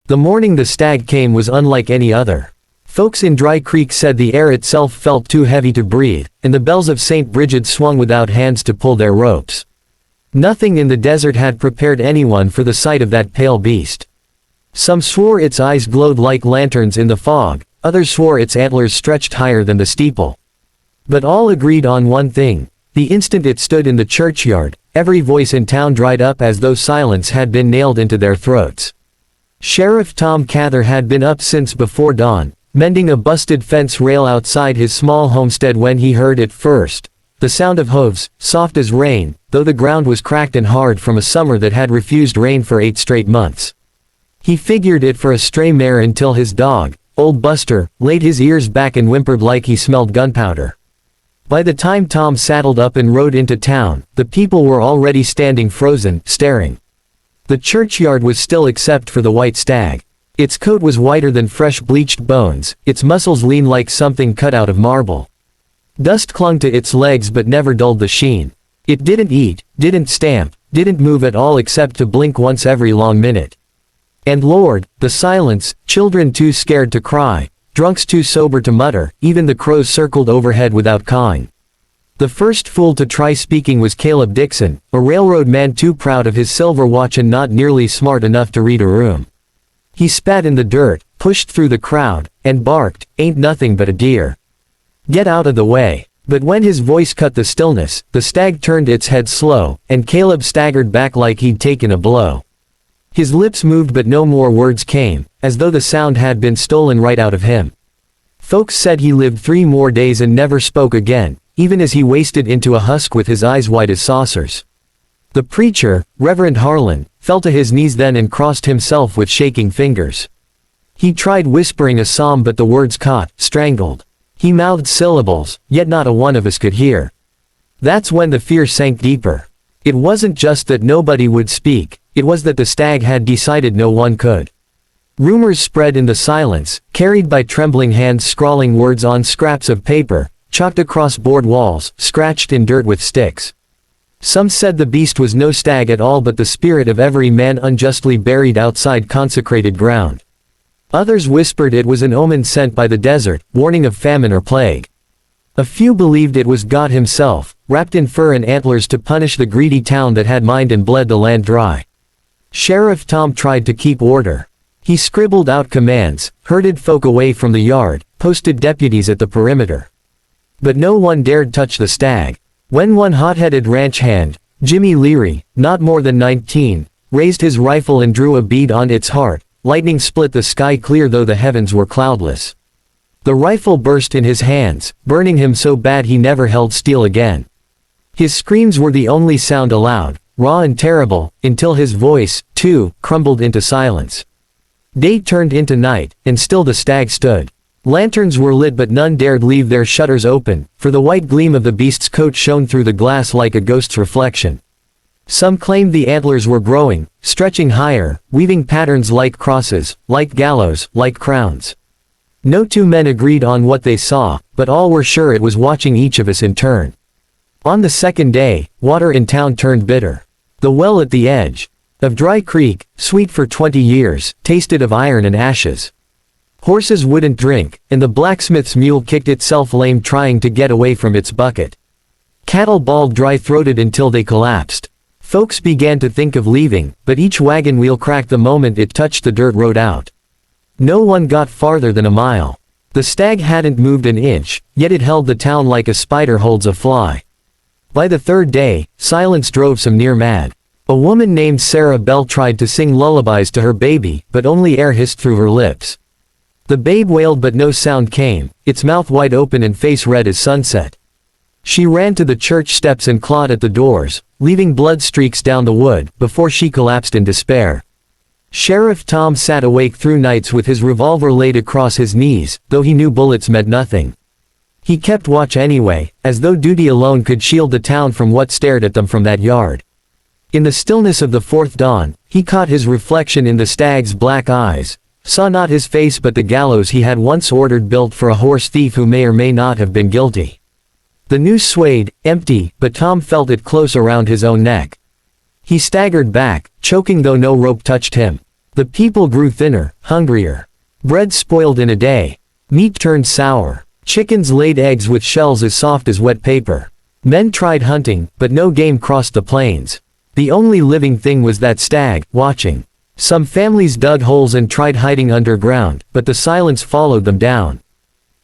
The morning the stag came was unlike any other. Folks in Dry Creek said the air itself felt too heavy to breathe, and the bells of St. Bridget swung without hands to pull their ropes. Nothing in the desert had prepared anyone for the sight of that pale beast. Some swore its eyes glowed like lanterns in the fog, others swore its antlers stretched higher than the steeple. But all agreed on one thing: the instant it stood in the churchyard, every voice in town dried up as though silence had been nailed into their throats. Sheriff Tom Cather had been up since before dawn, mending a busted fence rail outside his small homestead when he heard it first. The sound of hooves, soft as rain, though the ground was cracked and hard from a summer that had refused rain for 8 straight months. He figured it for a stray mare until his dog, old Buster, laid his ears back and whimpered like he smelled gunpowder. By the time Tom saddled up and rode into town, the people were already standing frozen, staring. The churchyard was still except for the white stag. Its coat was whiter than fresh bleached bones, its muscles lean like something cut out of marble. Dust clung to its legs but never dulled the sheen. It didn't eat, didn't stamp, didn't move at all except to blink once every long minute. And Lord, the silence, children too scared to cry, drunks too sober to mutter, even the crows circled overhead without cawing. The first fool to try speaking was Caleb Dixon, a railroad man too proud of his silver watch and not nearly smart enough to read a room. He spat in the dirt, pushed through the crowd, and barked, "Ain't nothing but a deer. Get out of the way." But when his voice cut the stillness, the stag turned its head slow, and Caleb staggered back like he'd taken a blow. His lips moved but no more words came, as though the sound had been stolen right out of him. Folks said he lived 3 more days and never spoke again, even as he wasted into a husk with his eyes wide as saucers. The preacher, Reverend Harlan, fell to his knees then and crossed himself with shaking fingers. He tried whispering a psalm but the words caught, strangled. He mouthed syllables, yet not a one of us could hear. That's when the fear sank deeper. It wasn't just that nobody would speak, it was that the stag had decided no one could. Rumors spread in the silence, carried by trembling hands scrawling words on scraps of paper, chalked across board walls, scratched in dirt with sticks. Some said the beast was no stag at all but the spirit of every man unjustly buried outside consecrated ground. Others whispered it was an omen sent by the desert, warning of famine or plague. A few believed it was God himself, wrapped in fur and antlers to punish the greedy town that had mined and bled the land dry. Sheriff Tom tried to keep order. He scribbled out commands, herded folk away from the yard, posted deputies at the perimeter. But no one dared touch the stag. When one hot-headed ranch hand, Jimmy Leary, not more than 19, raised his rifle and drew a bead on its heart, lightning split the sky clear though the heavens were cloudless. The rifle burst in his hands, burning him so bad he never held steel again. His screams were the only sound allowed, raw and terrible, until his voice, too, crumbled into silence. Day turned into night, and still the stag stood. Lanterns were lit but none dared leave their shutters open, for the white gleam of the beast's coat shone through the glass like a ghost's reflection. Some claimed the antlers were growing, stretching higher, weaving patterns like crosses, like gallows, like crowns. No 2 men agreed on what they saw, but all were sure it was watching each of us in turn. On the second day, water in town turned bitter. The well at the edge of Dry Creek, sweet for 20 years, tasted of iron and ashes. Horses wouldn't drink, and the blacksmith's mule kicked itself lame trying to get away from its bucket. Cattle bawled dry-throated until they collapsed. Folks began to think of leaving, but each wagon wheel cracked the moment it touched the dirt road out. No one got farther than a mile. The stag hadn't moved an inch, yet it held the town like a spider holds a fly. By the 3rd day, silence drove some near mad. A woman named Sarah Bell tried to sing lullabies to her baby, but only air hissed through her lips. The babe wailed but no sound came, its mouth wide open and face red as sunset. She ran to the church steps and clawed at the doors, leaving blood streaks down the wood, before she collapsed in despair. Sheriff Tom sat awake through nights with his revolver laid across his knees, though he knew bullets meant nothing. He kept watch anyway, as though duty alone could shield the town from what stared at them from that yard. In the stillness of the 4th dawn, he caught his reflection in the stag's black eyes, saw not his face but the gallows he had once ordered built for a horse thief who may or may not have been guilty. The noose swayed, empty, but Tom felt it close around his own neck. He staggered back, choking though no rope touched him. The people grew thinner, hungrier. Bread spoiled in a day. Meat turned sour. Chickens laid eggs with shells as soft as wet paper. Men tried hunting, but no game crossed the plains. The only living thing was that stag, watching. Some families dug holes and tried hiding underground, but the silence followed them down.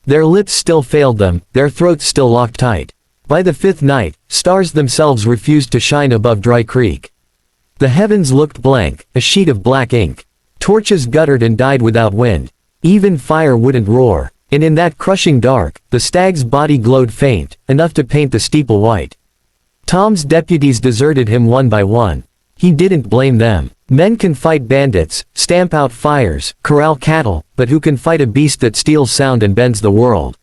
Their lips still failed them, their throats still locked tight. By the fifth night, stars themselves refused to shine above Dry Creek. The heavens looked blank, a sheet of black ink. Torches guttered and died without wind. Even fire wouldn't roar. And in that crushing dark, the stag's body glowed faint, enough to paint the steeple white. Tom's deputies deserted him one by one. He didn't blame them. Men can fight bandits, stamp out fires, corral cattle, but who can fight a beast that steals sound and bends the world?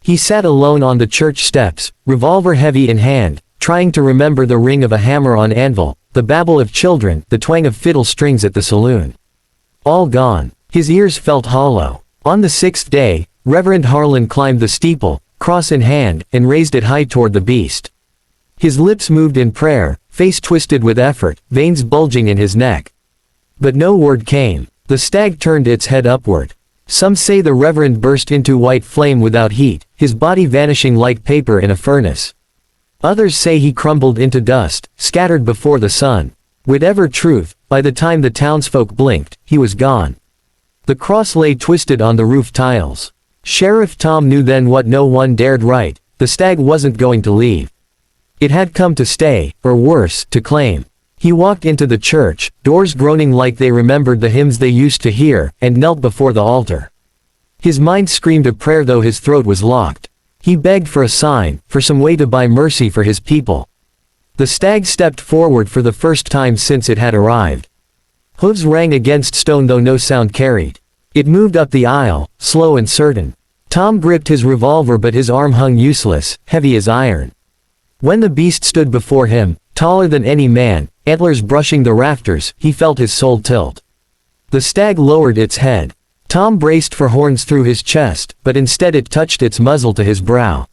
He sat alone on the church steps, revolver heavy in hand, trying to remember the ring of a hammer on anvil, the babble of children, the twang of fiddle strings at the saloon. All gone. His ears felt hollow. On the sixth day, Reverend Harlan climbed the steeple, cross in hand, and raised it high toward the beast. His lips moved in prayer, face twisted with effort, veins bulging in his neck. But no word came. The stag turned its head upward. Some say the Reverend burst into white flame without heat, his body vanishing like paper in a furnace. Others say he crumbled into dust, scattered before the sun. Whatever truth, by the time the townsfolk blinked, he was gone. The cross lay twisted on the roof tiles. Sheriff Tom knew then what no one dared write: the stag wasn't going to leave. It had come to stay, or worse, to claim. He walked into the church, doors groaning like they remembered the hymns they used to hear, and knelt before the altar. His mind screamed a prayer though his throat was locked. He begged for a sign, for some way to buy mercy for his people. The stag stepped forward for the first time since it had arrived. Hooves rang against stone though no sound carried. It moved up the aisle, slow and certain. Tom gripped his revolver but his arm hung useless, heavy as iron. When the beast stood before him, taller than any man, antlers brushing the rafters, he felt his soul tilt. The stag lowered its head. Tom braced for horns through his chest, but instead it touched its muzzle to his brow.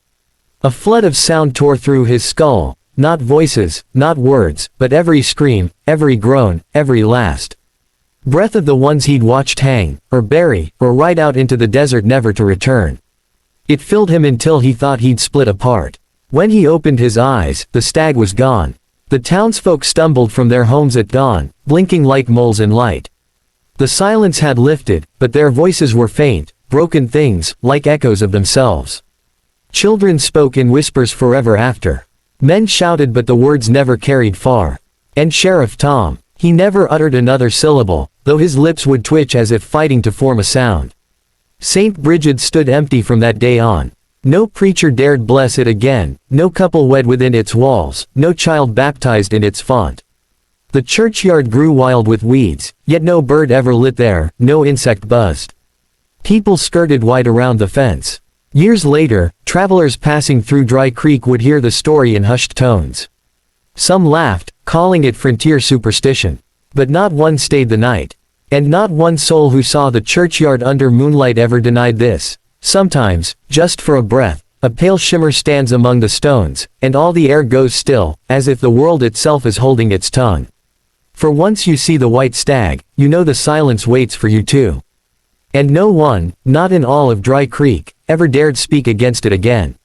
A flood of sound tore through his skull, not voices, not words, but every scream, every groan, every last breath of the ones he'd watched hang, or bury, or ride out into the desert never to return. It filled him until he thought he'd split apart. When he opened his eyes, the stag was gone. The townsfolk stumbled from their homes at dawn, blinking like moles in light. The silence had lifted, but their voices were faint, broken things, like echoes of themselves. Children spoke in whispers forever after. Men shouted but the words never carried far. And Sheriff Tom, he never uttered another syllable, though his lips would twitch as if fighting to form a sound. St. Brigid stood empty from that day on. No preacher dared bless it again, no couple wed within its walls, no child baptized in its font. The churchyard grew wild with weeds, yet no bird ever lit there, no insect buzzed. People skirted wide around the fence. Years later, travelers passing through Dry Creek would hear the story in hushed tones. Some laughed, calling it frontier superstition. But not one stayed the night. And not one soul who saw the churchyard under moonlight ever denied this. Sometimes, just for a breath, a pale shimmer stands among the stones, and all the air goes still, as if the world itself is holding its tongue. For once you see the white stag, you know the silence waits for you too. And no one, not in all of Dry Creek, ever dared speak against it again.